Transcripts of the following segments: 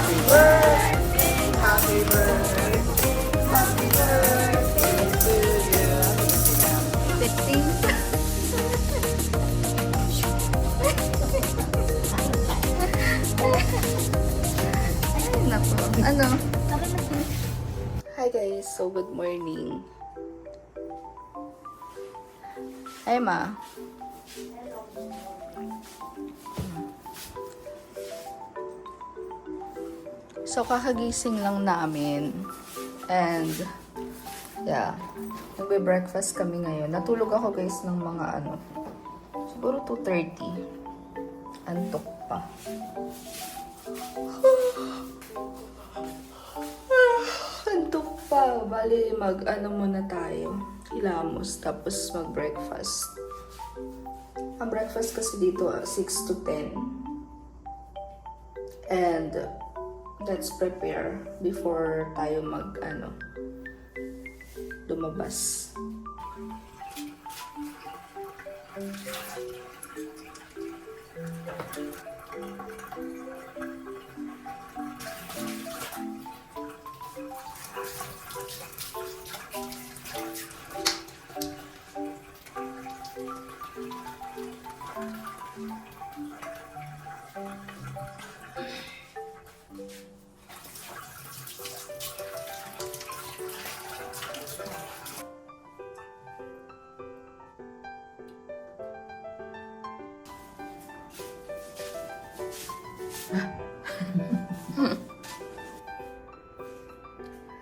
Happy birthday, happy birthday, happy birthday to you. Fitting. Ay, naku. Ano? Hi guys, so good morning. Hi ma. So kakagising lang namin and yeah, nagbe-breakfast kami ngayon. Natulog ako guys ng mga siguro 2:30. Antok pa. Antok pa. Bali, muna tayo. Hilamos, tapos mag-breakfast. Ang breakfast kasi dito, 6 to 10. And, let's prepare before tayo lumabas.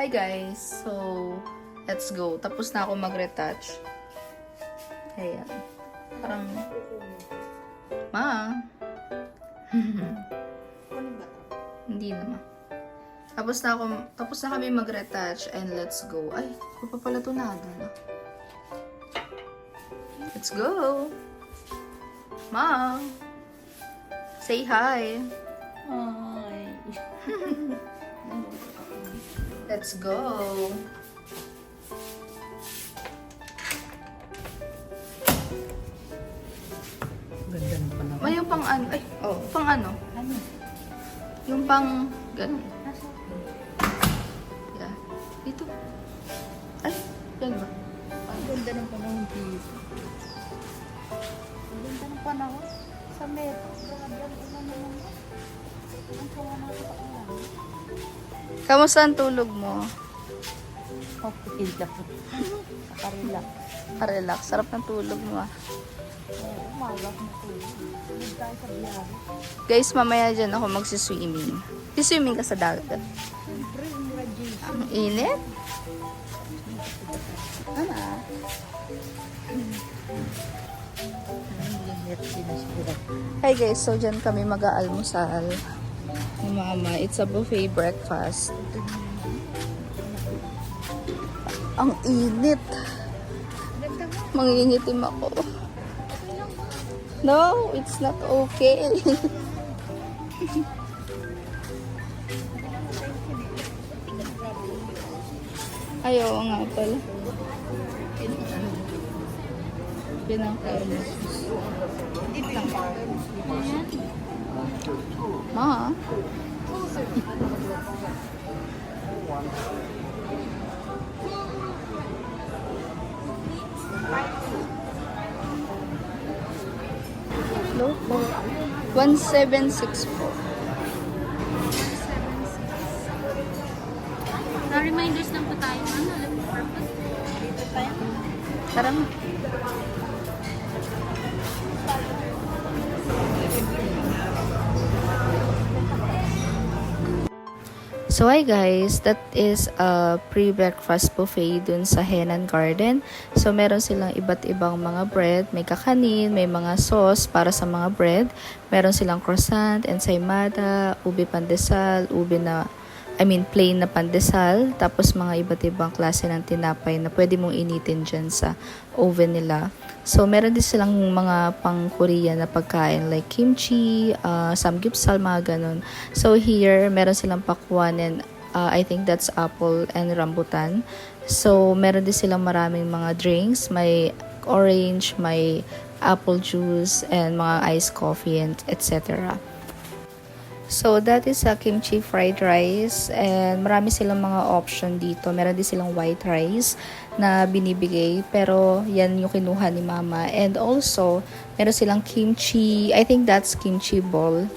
Hi guys, so let's go. Tapos na ako mag-retouch. Ayan. Parang ma. Hindi naman. Tapos na kami mag-retouch and let's go. Ay, ko pa pala tunado na. Let's go. Ma. Say hi. Hi. Let's go. Ganda ng panahon. May yung pang ano? Ay, pang ano? Ano? Yung pang ganun. Nasa? Yeah. Dito. Ay, yan ba? Ang ganda ng panahon dito. Ang ganda ng panahon. Sa metro. Grabe ang ulan naman. Ang sawa na sa ulan. Kamusta ang tulog mo? Okay lang. Nakarelax. Relax. Sarap ng tulog mo ah. Oo, umagas na tulog. Tulog tayo sa biyahe. Guys, mamaya dyan ako magsiswimming. Siswimming ka sa dagat. Siyempre, yung radiation. Ang init. Ano? Hi guys, so dyan kami mag-aalmusal. Ni Mama, it's a buffet breakfast. Ang init. Mangingitim ako. No, it's not okay. Ayaw nga pala. Pinaka-amos. Ma? Loco. 1764. Na-reminders lang po tayo. Alam mo, purpose. Dito tayo. Tara mo. So hi guys, that is a pre-breakfast buffet dun sa Henan Garden. So meron silang iba't ibang mga bread, may kakanin, may mga sauce para sa mga bread. Meron silang croissant, ensaymada, ube pandesal, plain na pandesal, tapos mga iba't ibang klase ng tinapay na pwede mong initin dyan sa oven nila. So, meron din silang mga pang-Korean na pagkain like kimchi, samgyeopsal, mga ganun. So, here, meron silang pakwan and I think that's apple and rambutan. So, meron din silang maraming mga drinks. May orange, may apple juice, and mga iced coffee, and etc. So, that is a kimchi fried rice. And marami silang mga option dito. Meron din silang white rice na binibigay. Pero, yan yung kinuha ni mama. And also, meron silang kimchi. I think that's kimchi ball.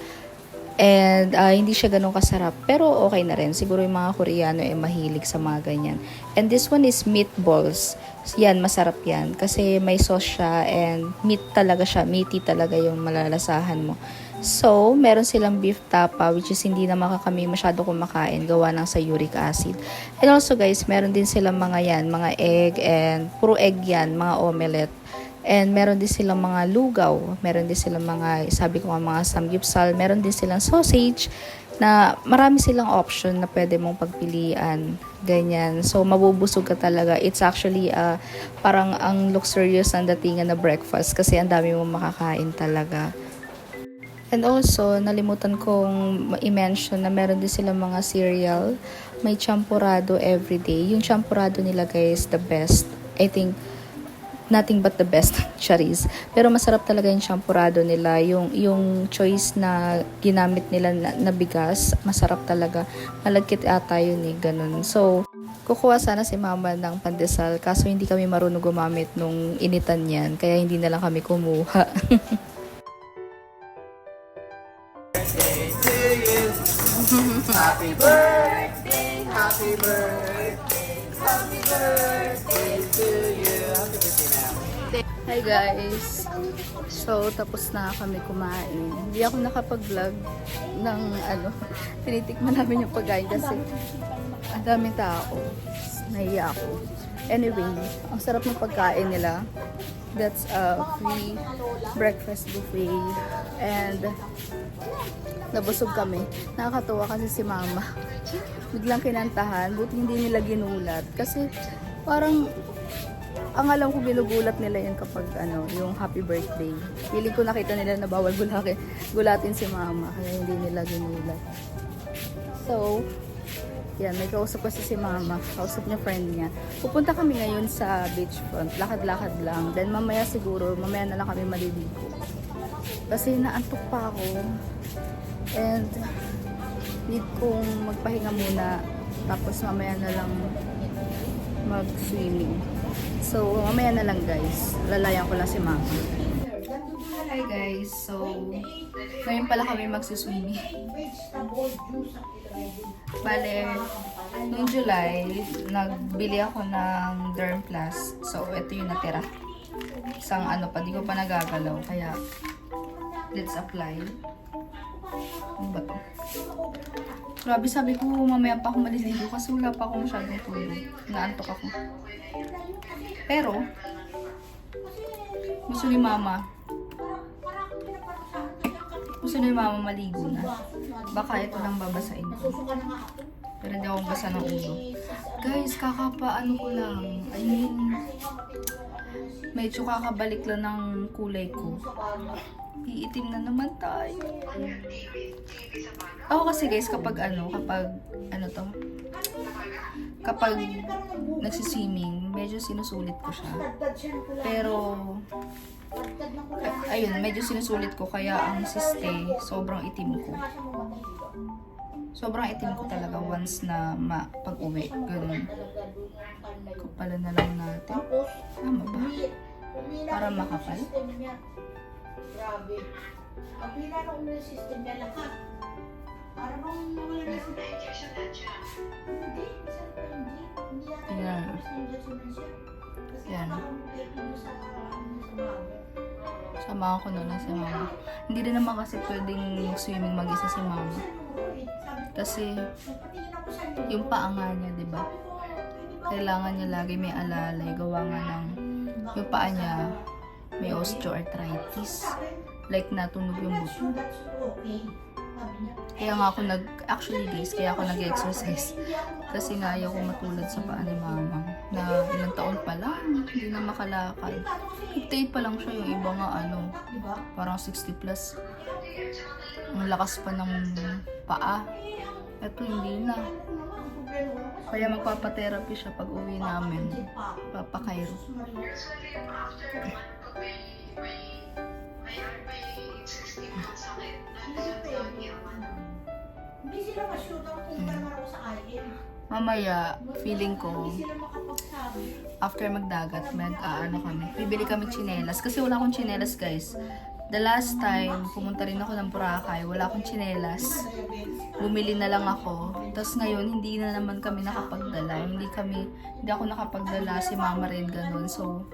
And hindi siya ganun kasarap. Pero okay na rin. Siguro yung mga Koreano ay mahilig sa mga ganyan. And this one is meatballs. Yan, masarap yan. Kasi may sauce siya and meat talaga siya. Meaty talaga yung malalasahan mo. So, meron silang beef tapa which is hindi naman kami masyado kumakain. Gawa ng sa uric acid. And also guys, meron din silang mga yan. Mga egg and puro egg yan. Mga omelette. And meron din silang mga lugaw. Meron din silang mga, sabi ko nga, mga samgyeopsal. Meron din silang sausage na marami silang option na pwede mong pagpilian. Ganyan. So, mabubusog ka talaga. It's actually parang ang luxurious ang datingan na breakfast kasi ang dami mong makakain talaga. And also, nalimutan kong i-mention na meron din silang mga cereal. May champurrado everyday. Yung champurrado nila guys, the best. I think, nothing but the best, charis. Pero masarap talaga yung champurrado nila. Yung choice na ginamit nila na bigas, masarap talaga. Malagkit ata yun eh, ganun. So, kukuha sana si mama ng pandesal. Kaso hindi kami marunong gumamit nung initan yan. Kaya hindi na lang kami kumuha. Birthday to you. Happy birthday, happy birthday, happy birthday to you. Happy birthday now. Hi guys! So, tapos na kami kumain. Hindi ako nakapag-vlog ng tinitikman namin yung pagkain kasi ang daming tao. Nahiya ako. Anyway, ang sarap ng pagkain nila. That's a free breakfast buffet. And nabusog kami. Nakakatuwa kasi si mama. Biglang kinantahan. Buti hindi nila ginulat. Kasi parang ang alam ko ginugulat nila yun kapag yung happy birthday. Feeling ko nakita nila na bawal gulatin si mama. Kaya hindi nila ginulat. So, yan, may kausap kasi si mama. Kausap niya friend niya. Pupunta kami ngayon sa beachfront. Lakad-lakad lang. Then mamaya na lang kami maliligo. Kasi naantok pa ako. And need kong magpahinga muna. Tapos mamaya na lang mag-swimming. So, mamaya na lang guys. Lalayan ko lang si mama. Hi guys. So, ngayon pala kami magsuswimming. Bale, noong July, nagbili ako ng Derm Plus. So, ito yung natira. Isang di ko pa nagagalaw. Kaya, let's apply. Ano ba to? Grabe, sabi ko mamaya pa ako maliligo kasi wala pa ako masyadong tulog. Naantok ako. Pero, gusto ni mama maligo na. Baka ito lang babasain ko. Pero hindi ako basa ng ulo. Guys, kakapaano ko lang. I mean, medyo kakabalik lang ng kulay ko. Iitim na naman tayo. Ako kasi guys, kapag nagsiswimming, medyo sinusulit ko siya. Pero, ayun, medyo sinusulit ko kaya ang siste, sobrang itim ko. Sobrang itim ko talaga once na pag-uwi. Ganun. Kapalan na lang natin. Tama ba? Para makapal. Grabe. Ang pinanong na system niya lahat. Para bang wala na siya. Hindi. Hindi Yan. Yan. Sama ko na si mama. Hindi din naman kasi pwedeng swimming mag-isa si mama. Kasi yung paa nga niya, di ba? Kailangan niya lagi may alalay. Gawa nga ng yung paa niya may osteoarthritis. Like natunog yung buto. Kaya nga ako kaya ako nag-exercise. Kasi nga ayaw ko matulad sa paa ni mama. Na ilang taon pa lang, hindi na makalakad. 58 pa lang siya, yung iba nga parang 60 plus. Ang lakas pa ng paa. Ito hindi na. Kaya magpapatherapy siya pag uwi namin. Papakairo. sila ma-shoot ang kung naman ako sa IM. Mamaya, feeling ko, Hindi sila makapagsabi. after magdagat, ano kami, bibili kami tsinelas. Kasi wala akong tsinelas, guys. The last time, pumunta rin ako ng Boracay, wala akong tsinelas. Bumili na lang ako. Tapos ngayon, hindi na naman kami nakapagdala. Hindi ako nakapagdala, si mama rin ganun. So,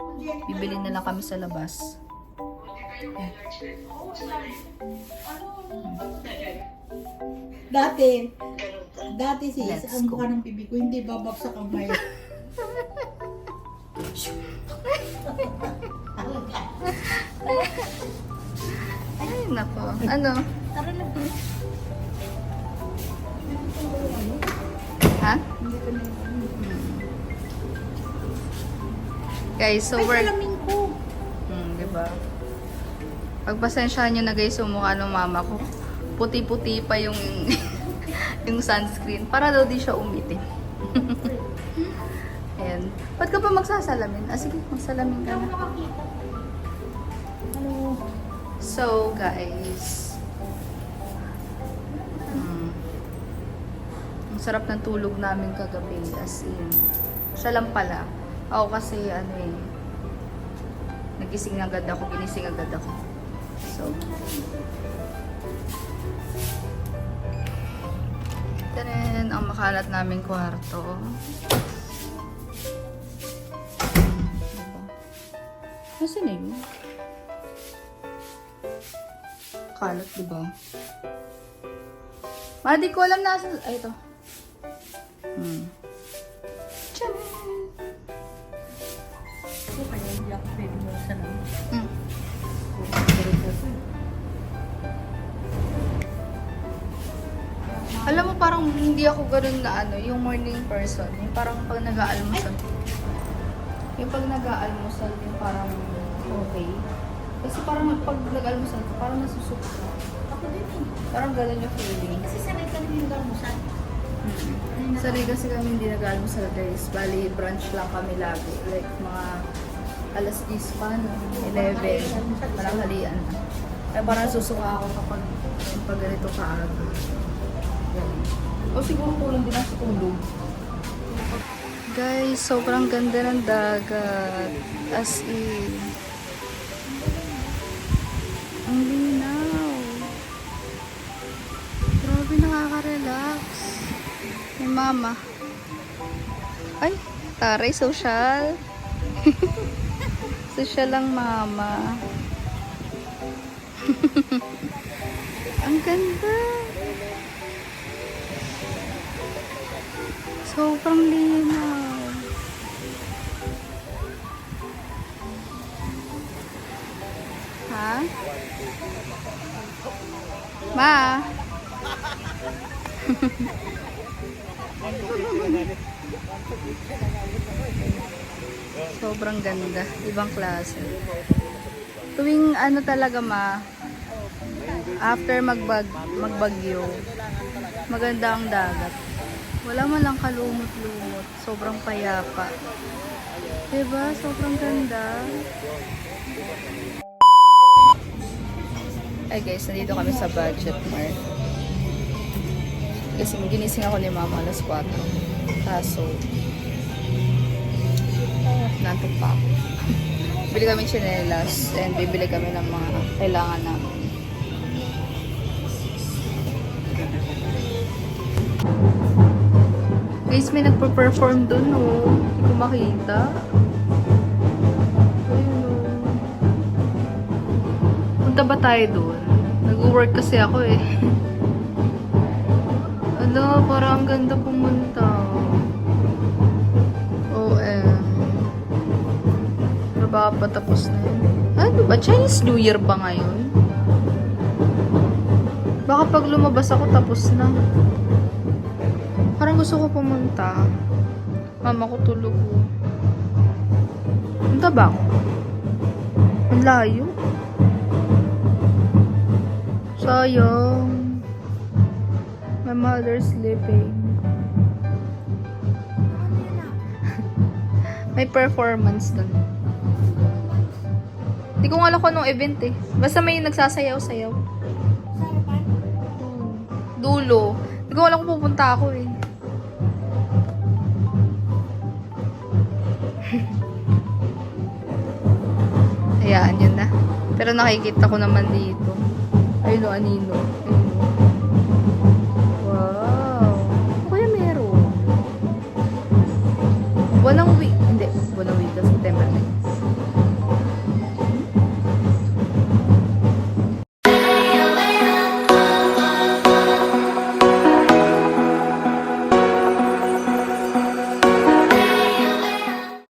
bibili na lang kami sa labas. Dati sis, Let's ang go. mukha ng bibig ko, hindi babagsak ang may. Ay, nako. Ano? Ha? Guys, so Ay, we're... salamin ko. Diba? Pagpasensyahan nyo na guys, yung mukha ng mama ko. Puti-puti pa yung yung sunscreen. Para daw di siya umitim. Ayan. Ba't ka pa magsasalamin? Ah, sige, magsalamin ka na. Ano? So, guys. Ang sarap ng tulog namin kagabi. As in, siya lang pala. Ako kasi, nagising agad ako, ginising agad ako. So, ito rin ang makalat naming kwarto. Diba? Nasaan na yun? Kalat, diba? Di ko alam nasa... Ay, ito. Tiyan! Ito kaya hindi ako pwede mo sa namin. Alam mo, parang hindi ako ganun na yung morning person. Yung parang pag nag-aalmusal. Yung pag nag-aalmusal, yung parang okay. Kasi parang pag nag-aalmusal ka, parang nasusok ka. Ako din eh. Parang ganun yung feeling. Kasi sanay ka rin yung gamusan. Sanay kasi kami hindi nag-aalmusal, guys. Bali, brunch lang kami lagi. Like, mga alas 10 pa, no? 11. Parang halian na. Kaya parang susuka ako kapag ganito ka aga. O siguro kulang din ako tulog. Guys, sobrang ganda ng dagat. As in. Ang linaw. Grabe, nakaka-relax. May mama. Ay, taray, social. Social lang, mama. Ang ganda. Sobrang linaw. Ha? Ma? Sobrang ganda. Ibang klase. Tuwing talaga, ma, after magbagyo, maganda ang dagat. Wala man lang kalumot-lumot. Sobrang payapa. Diba? Sobrang ganda. Ay guys, nandito kami sa Budget Mart. Kasi ginising ako ni mama alas 4. Kaso, nantok pa ako. Bili kami tsinelas and bibili kami ng mga kailangan namin. Guys, may nagpo-perform dun, oh. Hindi ko makita. Ayun, oh. Punta ba tayo dun? Nag-work kasi ako, eh. Ano, parang ang ganda pumunta. Baka patapos na yun. Ano ba? Chinese New Year ba ngayon? Baka pag lumabas ako, tapos na. Parang gusto ko pumunta. Mama ko tulog. Punta ba ako? Ang layo. Sayang. My mother's sleeping. May performance dun. Hindi ko nga alam kung anong event eh. Basta may nagsasayaw-sayaw. Dulo. Hindi ko alam kung pupunta ako eh. Ayan, yun na. Pero nakikita ko naman dito. Ayun o, anino. Ayun o. Wow. Ano kaya meron? Walang